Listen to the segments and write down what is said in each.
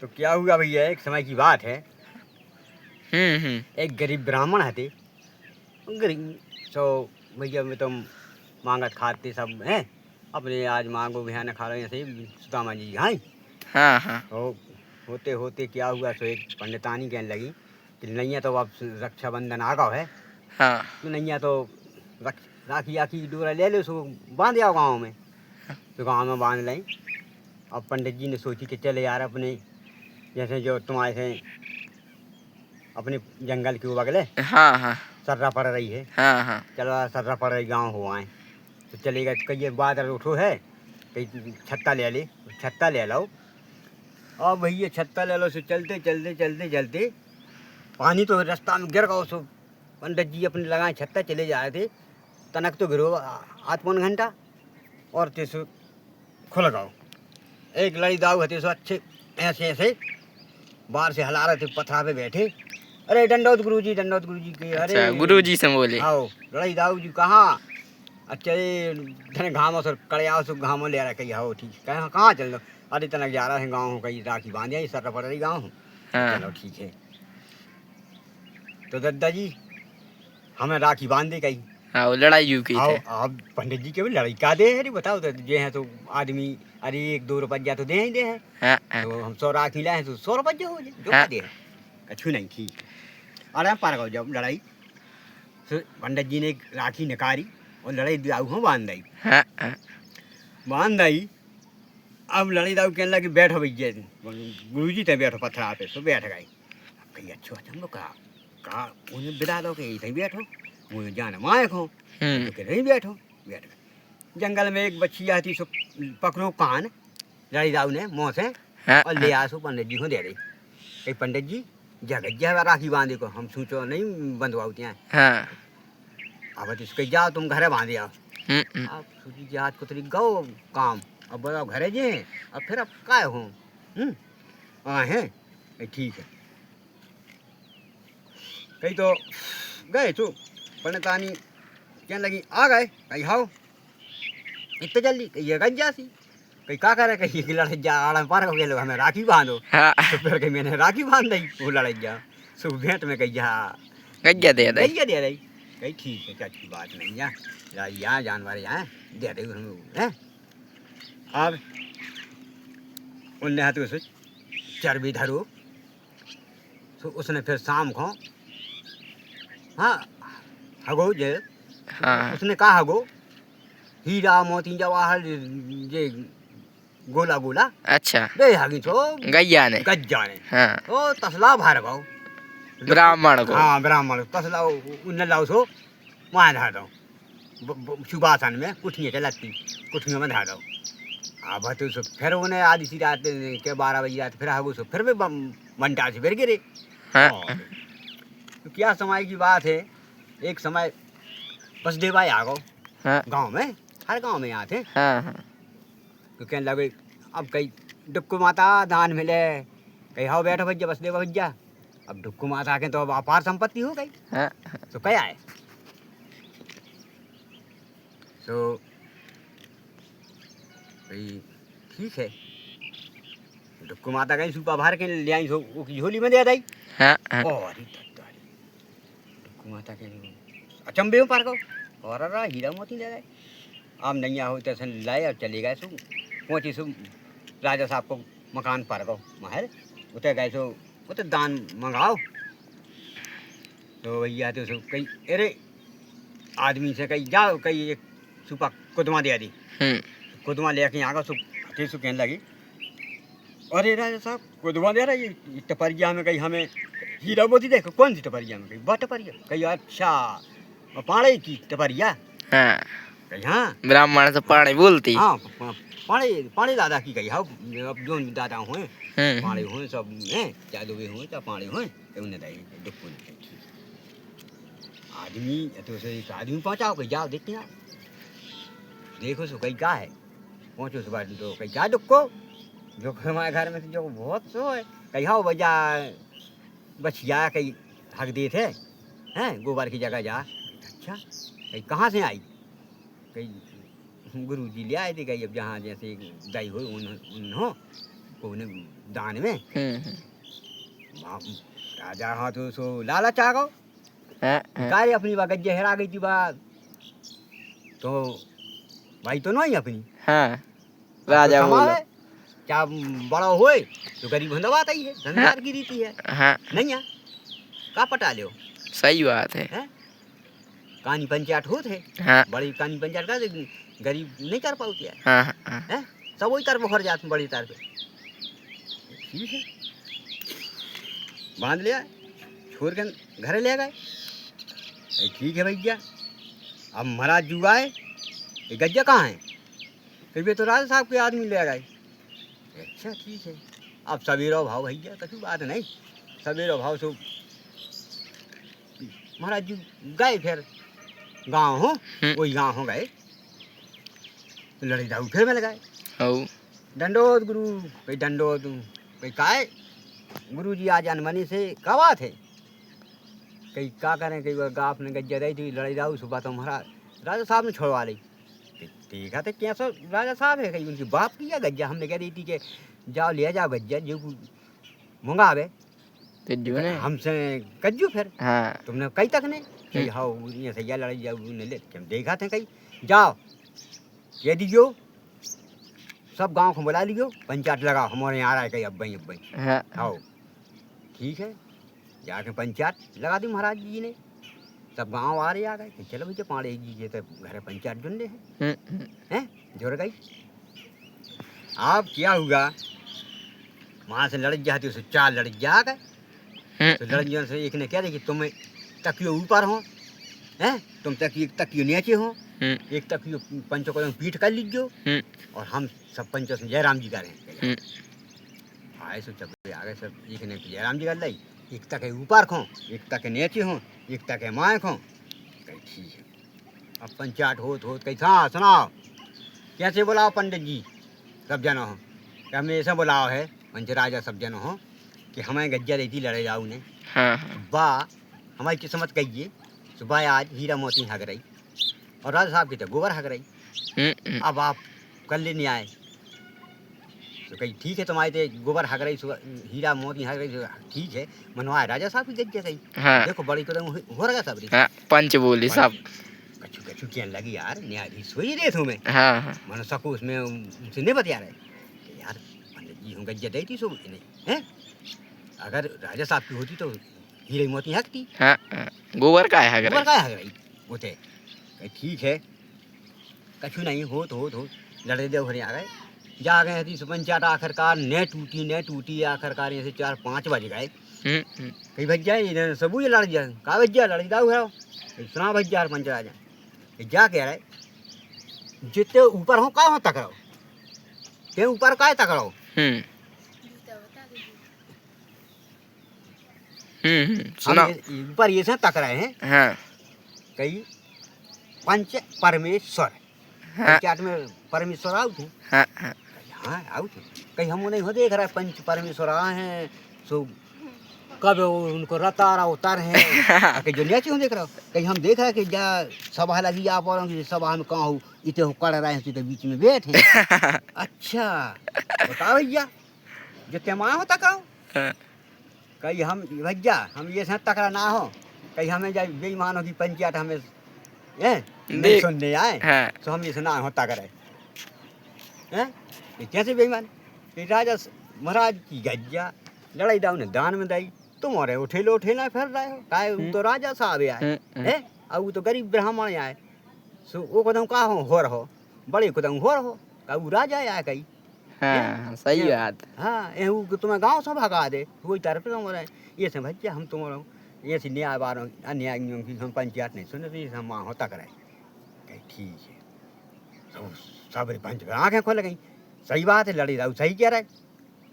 तो क्या हुआ भैया, एक समय की बात है। एक गरीब ब्राह्मण थे। गरीब सो भैया में तो मांगत खाते सब हैं अपने, आज मांगो बिहान खा रहे हैं ऐसे सुदामा जी। हाँ हाँ तो होते होते क्या हुआ, सो एक पंडितानी कहने लगी कि नैया तो अब रक्षाबंधन आ गया है, हाँ तो नैया तो राखी आखी डोरा ले लो, सो बांध आओ गाँव में। तो गाँव में बांध लें। अब पंडित जी ने सोची कि चले यार अपने जैसे जो तुम्हारे से अपने जंगल के बगले हाँ सर्रा पड़ रही है, हाँ चलो सर्रा पड़ रही गाँव हो आए तो चलेगा। कई ये बादल उठो है, कहीं छत्ता ले ले, छत्ता ले लो। और भैया छत्ता ले लो, सो चलते चलते चलते चलते पानी तो रास्ता में गिर गया। सो पंडित जी अपने लगाए छत्ता चले जा रहे थे, तनक तो गिरो आध पौन घंटा और ते सो खुल गओ। एक लड़ी दाऊ हते सो अच्छे ऐसे ऐसे बाहर से हला रहे थे, पथरा पे बैठे। अरे दंडौत गुरुजी के। अरे अच्छा, गुरुजी से बोले। आओ लड़ाई दाऊ जी कहाँ? अच्छा धने घामो सर कड़ियाओ सो घामो ले रहा कही हो ठीक कहाँ कहाँ चल दो। अरे तनक जा रहा है गाँव हो, कहीं राखी बांधे सर पड़ रही गाँव। हाँ चलो ठीक है। तो दद्दा जी हमें राखी बांध दे कही। हाँ, वो लड़ाई हुई की आओ थे। आप पंडित जी के भी लड़ाई का दे है बताओ तो जे हैं तो आदमी। अरे 1-2 रुपया तो दे ही दे है। हाँ तो हम 100 राखी लाए तो 100 रुपया हो जाए जो हाँ का दे है कछु नहीं ठीक है। अरे पार गो जब लड़ाई तो पंडित जी ने एक राखी निकाली और लड़ाई दाऊ हो बांध दी। हाँ बांध दी। अब लड़ाई दाऊ कहने लगे बैठो भैया, गुरु जी थे बैठो पत्थर पे, तो बैठ गए। कही अच्छा हम लोग कहा उन्हें बिदा दो कि यहीं बैठो, मुझे जाना मायक हो तो कह नहीं बैठो। बैठ गए। जंगल में एक बच्ची आती, सो पकड़ो कान लड़ाई दाऊ ने मुँह से और ले आसो पंडित जी को दे रही। कही पंडित जी जगत जा राखी बांधे को, हम सोचो नहीं बंधवाते हैं। हाँ अब तो इसके जाओ तुम घरे बांधे आओ। आप सोची जी आज को तरी गो काम, अब बताओ घरे जे अब फिर अब काय हो आए हैं। कही ठीक है। कही तो गए तो पंडितानी कहने लगी आ गए। कही हाओ इतने जल्दी? कही ये गज जासी। कही का करे? कही कि लड़ाई जा आड़ा पार हो गए हमें राखी बांधो। हाँ तो फिर कही मैंने राखी बांध दी वो लड़ाई जा सो भेंट में कही जा गज्जा दे दे। गैया दे रही। कही ठीक है क्या की बात नहीं है, यहाँ जानवर यहाँ दे रही हूँ। अब उनने हाथ उसे चर्बी धरो। तो उसने फिर शाम को हाँ हगो जे हाँ उसने कहा हगो हीरा मोती जवाहर जे गोला गोला अच्छा बे हगी तो गैया ने। गज्जा ने हाँ तो तसला भर गो ब्राह्मण को। हाँ ब्राह्मण तसला उन लाओ सो वहाँ धर दो सुबासन में कुठियाँ चलती कुठियों में धर दो। अब तो सो फिर उन्हें आधी सी रात के 12 बजे रात फिर हगो सो फिर भी बंटा से फिर गिरे। हाँ तो क्या समय की बात है, एक समय बसदेवाई आ गो हाँ गाँव में, हर गाँव में आते। हाँ तो कहने लगे अब कहीं डुक्कू माता दान मिले। कहीं हाओ बैठो भैया बसदेवा भैया। अब डुक्कू माता के तो अब अपार संपत्ति हो गई। हाँ तो क्या है तो भाई ठीक है। डुक्कू माता कहीं सुपा भर के ले आई सो झोली में दे दी। हाँ और डुक्कू माता के अचंबे में पार गो और अरे हीरा मोती ले गए। अब नहीं हो तो लाए और चले गए सो पहुँची सो राजा साहब को मकान पर गो महल उतर गए सो उतर दान मंगाओ। तो भैया तो सो कई अरे आदमी से कहीं जाओ कहीं एक सुपा कुदमा दे दी। कुदमा लेके आ गो सो सो कहने लगी अरे राजा साहब कुदमा दे रही टपरिया में कहीं हमें हीरा मोती देखो। कौन सी टपरिया में? कहीं बा टपरिया। कहीं अच्छा पाड़े की टपरिया। हाँ कहीं हाँ ब्राह्मण से पानी बोलती। हाँ पाड़े पाड़े दादा की कही हाँ अब जो दादा हुए पाड़े हुए सब हैं जादूबे हुए तो पाड़े हुए उन्हें दाई डुक्कू ने कही आदमी तो से एक आदमी पहुँचाओ कहीं जाओ देखते हैं देखो सो कहीं क्या है। पहुँचो सो बात तो कहीं जा डुक्को जो हमारे घर में जो बहुत सो है। कहीं हाँ बजा बछिया कहीं हक दिए थे हैं गोबर की जगह जा। अच्छा कहीं कहाँ से आई? कहीं गुरु जी ले आए थे। कहीं अब जहाँ जैसे दाई हो उन हो को ने दान में हम्म, राजा हाँ तो सो लालच आ गो हाँ, हाँ, गाय अपनी बा गज्जे हेरा गई थी बा तो भाई तो नहीं अपनी हाँ, अब तो राजा समा बोलो। है क्या बड़ा होए तो गरीब धंधवाता ही है धंधार की रीति है हाँ, नहीं है का पटा लियो सही बात है। हैं कहानी पंचायत होत है हाँ, बड़ी कहानी पंचायत का गरीब नहीं कर पाती है हाँ, हाँ, हैं सब वही तरफ भर जाते बड़ी तरफ ठीक है बांध लिया छोड़ के घर ले गए ठीक है भैया अब महाराज जुगाए ये गज्जा कहाँ है फिर भी तो राजा साहब के आदमी ले गए अच्छा ठीक है अब सवेरा भाव भैया कछु बात नहीं सवेरा भाव से महाराज जी गए फिर गाँव हो वही गाँव हो गए लड़े जाऊ फिर मिल गए हो, दंडोत गुरु भाई दंडोत भाई काय गुरु जी आज अनमनी से कवा थे कहीं क्या करें कई बार गाफ ने गज्जा रही थी लड़ाई जाऊ सुबह तो महाराज राजा साहब ने छोड़वा ली देखा था कैसा राजा साहब है कहीं उनकी बाप की या गज्जा हमने कह दी थी कि जाओ ले जाओ गज्जा जो मंगावे तिज्जू ने, हमसे कज्जू फिर हाँ, तुमने कई तक ने कही हाँ ये सैया लड़ाई जाओ ने ले हम देखा थे कहीं जाओ कह दीजियो सब गांव को बुला लियो पंचायत लगाओ हमारे यहाँ आ रहा है कहीं अब्बई हाँ, आओ ठीक है जाके पंचायत लगा दी महाराज जी ने सब गांव आ रहे आ गए कि चलो भैया पाड़े जी ये तो घर पंचायत जुड़ने हैं हैं जुड़ गई अब क्या हुआ वहाँ से लड़ जाती उससे चार लड़ जा गए तो लड़कियों से एक ने कह दिया कि तुम तकियो ऊपर हो हैं तुम तकियो नीचे हो एक तकियो पंचों को पीठ कर लीजिए और हम सब पंचों से जयराम जी करें आए सो चपे आ गए सब एक ने जयराम जी कर लाई एक तक है ऊपर खो एक तक है नीचे हो एक तक है माए खो कहीं ठीक है अब पंचायत होत कैसा सुनाओ कैसे बुलाओ पंडित जी सब जनो हो कि हमें ऐसा बुलाओ है पंच राजा सब जनो हो कि हमें गज्जा रहती लड़े जाओ ने बा हमारी किस्मत कहिए सुबह आज हीरा मोती हग रही और राजा साहब की तो गोबर हग रही अब आप कल लेने आए तो कही ठीक है तुम्हारे तो गोबर हग रही हीरा मोती हग रही ठीक है मनवाए राजा साहब की गज्जा कही हाँ, देखो बड़ी तो हो रहा सब हाँ, पंच बोली सब, कछु कछु क्या लगी यार न्यायाधीश सोई रहे थे मैं हाँ, हाँ, मन सको उसमें उनसे नहीं बतिया रहे कि यार पंडित जी हूँ गज्जा दी थी सो नहीं है अगर राजा साहब की होती तो हीरे मोती हकती हाँ, हाँ, गोबर का है गोबर का हग रही होते ठीक है कछु नहीं हो लड़े दे भरे आ गए जा गए थी पंचायत आखिरकार ने टूटी आखिरकार ऐसे 4-5 बज गए कहीं भैया इन्हें सबू ये लड़ जाए कहा भैया लड़ जाओ है सुना भैया पंच राजा जा कह रहे जितने ऊपर हो का हो तकड़ो ते ऊपर का तकड़ो सुना, ऊपर ये से तक रहे हैं हाँ, कई पंच परमेश्वर पंचायत में परमेश्वर आउ थे हाँ, हाँ, हाँ आउ थे कहीं हम नहीं हो देख रहा है पंच परमेश्वर आए हैं सो कब उनको रता रहा उतर हैं कि जो नीचे हूँ देख रहा हूँ कहीं हम देख रहे हैं कि जा सभा लगी आप और सभा में कहाँ हो इतने हो कर रहे हैं तो बीच में बैठे अच्छा बताओ भैया जो तेमा हो तक कहीं हम भैया हम ये सब तकड़ा ना हो कहीं हमें जाए बेईमान हो कि पंचायत हमें नहीं सुनने आए तो हम ये ना होता करे हैं कैसे बेईमान राजा महाराज की गज्जा लड़ाई दाऊ ने दान में दाई तुम और उठे ना फिर रहे हो काहे वो तो राजा साहब आए हैं अब वो तो गरीब ब्राह्मण आए सो वो कदम का हो रहो बड़े कदम हो रहो का वो राजा आया कहीं हाँ, सही बात, हाँ ये तुम्हें गाँव से भगा दे वही तरफ तुम रहे ये से भैया हम तुम ये से न्याय बार अन्यायियों की हम पंचायत नहीं सुन रही हम वहाँ होता करे कहीं ठीक है तो सब पंच आँखें खोल गई सही बात है लड़ी राऊ सही कह रहे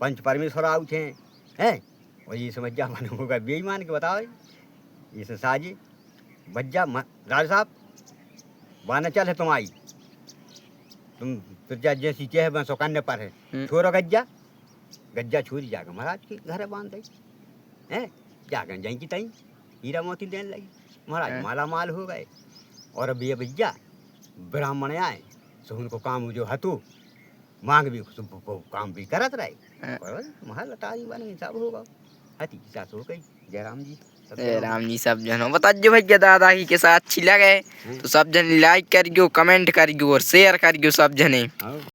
पंच परमेश्वर आऊ थे हैं और ये समझ जा मन होगा बेईमान के बताओ ये से साजी भज्जा राजा साहब बाना चल है तुम आई तुम तुझा जैसी चेह बस करने पर है छोड़ो गज्जा छोरी जाकर महाराज के घर बांध दी हैं जाकर जाएंगी तई हीरा मोती देने लगी महाराज माला माल हो गए और अब ये भैया ब्राह्मण आए तो उनको काम जो हतु मांग भी काम भी करत रहे हाँ। महल अटारी बन गई सब होगा हती सास हो गई जयराम जी जय राम जी सब जन बताइए भैया दादा ही के साथ अच्छी लगे तो सब जन लाइक करियो कमेंट करियो और शेयर करियो सब जने। हाँ।